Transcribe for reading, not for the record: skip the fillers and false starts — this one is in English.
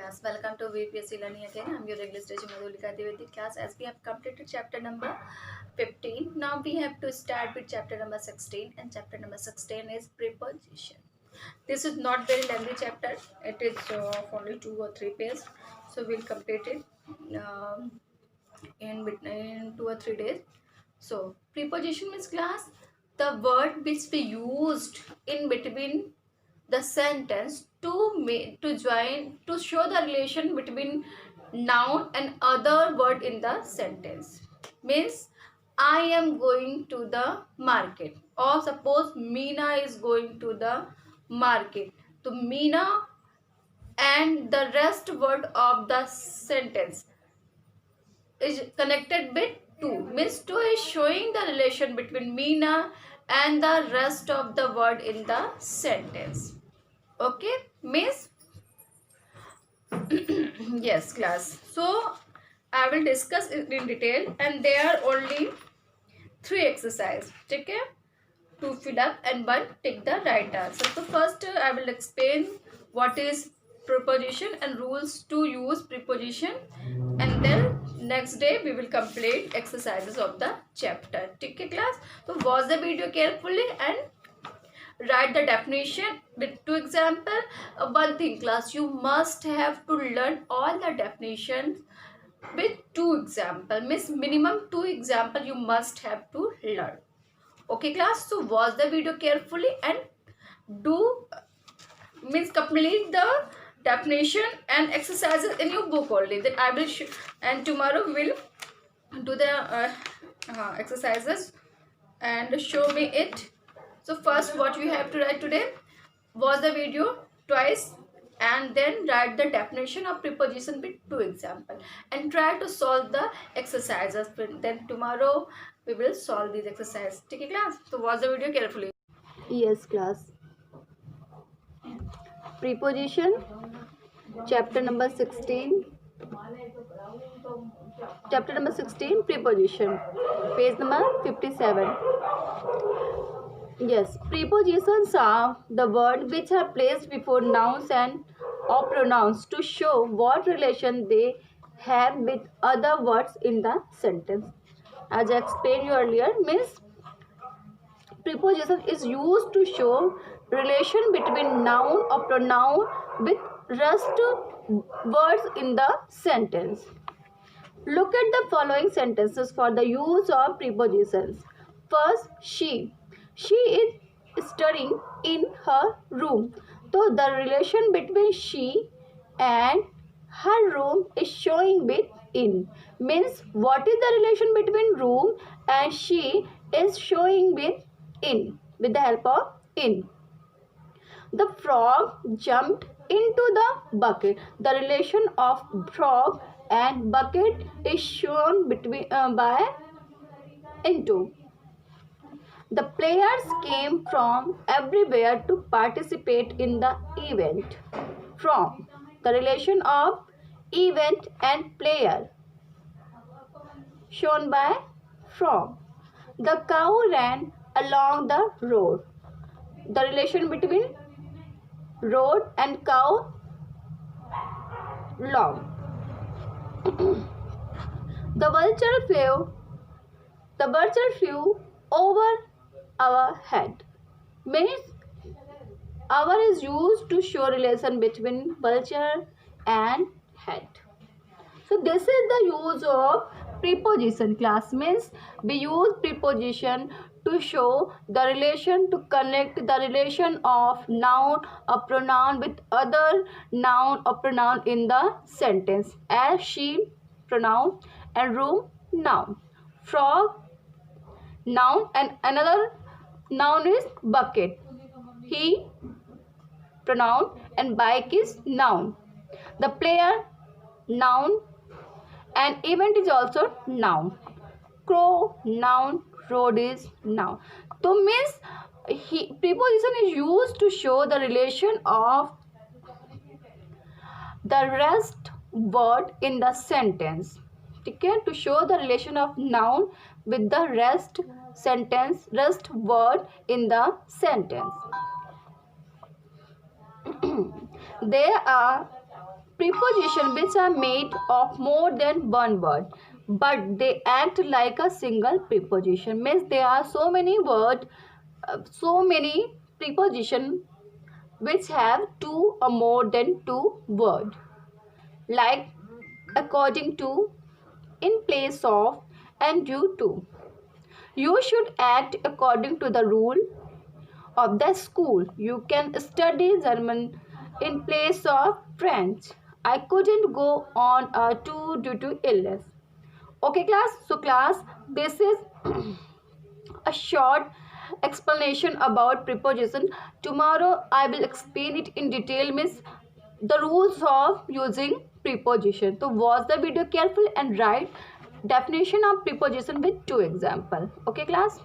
class. Welcome to VPSC Learning again. I'm your regular stage Madhulika Dwivedi class. As we have completed chapter number 15, now we have to start with chapter number 16, and chapter number 16 is preposition. This is not very lengthy chapter. It is only 2 or 3 pages, so we'll complete it in 2 or 3 days. So preposition means class the word which we used in between the sentence to show the relation between noun and other word in the sentence. Means I am going to the market, or suppose Meena is going to the market. So Meena and the rest word of the sentence is connected with to. Means to is showing the relation between Meena and the rest of the word in the sentence. Okay, miss? Yes, class. So I will discuss it in detail, and there are only 3 exercises. Okay, 2 fill up and 1 take the right answer. So first I will explain what is preposition and rules to use preposition, and then next day we will complete exercises of the chapter. Okay, class. So watch the video carefully and write the definition with 2 examples. One thing, class, you must have to learn all the definitions with 2 examples. Means minimum 2 examples you must have to learn. Okay, class. So watch the video carefully and do means complete the definition and exercises in your book only. Then I will and tomorrow we will do the exercises and show me it. So first what you have to write today, watch the video twice and then write the definition of preposition with 2 examples and try to solve the exercises. Then tomorrow we will solve these exercises. Okay, class? So watch the video carefully. Yes, class. Preposition, chapter number 16. Chapter number 16, preposition. Page number 57. Yes, prepositions are the words which are placed before nouns and or pronouns to show what relation they have with other words in the sentence. As I explained you earlier, means preposition is used to show relation between noun or pronoun with rest words in the sentence. Look at the following sentences for the use of prepositions. First, she. She is studying in her room. So the relation between she and her room is showing with in. Means what is the relation between room and she is showing with in, with the help of in. The frog jumped into the bucket. The relation of frog and bucket is shown between by into. The players came from everywhere to participate in the event. From. The relation of event and player shown by from. The cow ran along the road. The relation between road and cow, long. The vulture flew over our head. Means our is used to show relation between vulture and head. So this is the use of preposition, class. Means we use preposition to show the relation, to connect the relation of noun or pronoun with other noun or pronoun in the sentence. As she, pronoun, and room, noun. Frog, noun, and another noun is bucket. He, pronoun, and bike is noun. The player, noun, and event is also noun. Crow, noun, road is noun. So means preposition is used to show the relation of the rest word in the sentence. Okay, to show the relation of noun with the rest word in the sentence. There are preposition which are made of more than one word but they act like a single preposition. Means there are so many preposition which have two or more than two word, like according to, in place of, and due to. You should act according to the rule of the school. You can study German in place of French. I couldn't go on a tour due to illness. Okay class, so class, this is a short explanation about preposition. Tomorrow I will explain it in detail, means the rules of using preposition. So watch the video carefully and write definition of preposition with two example. Okay class.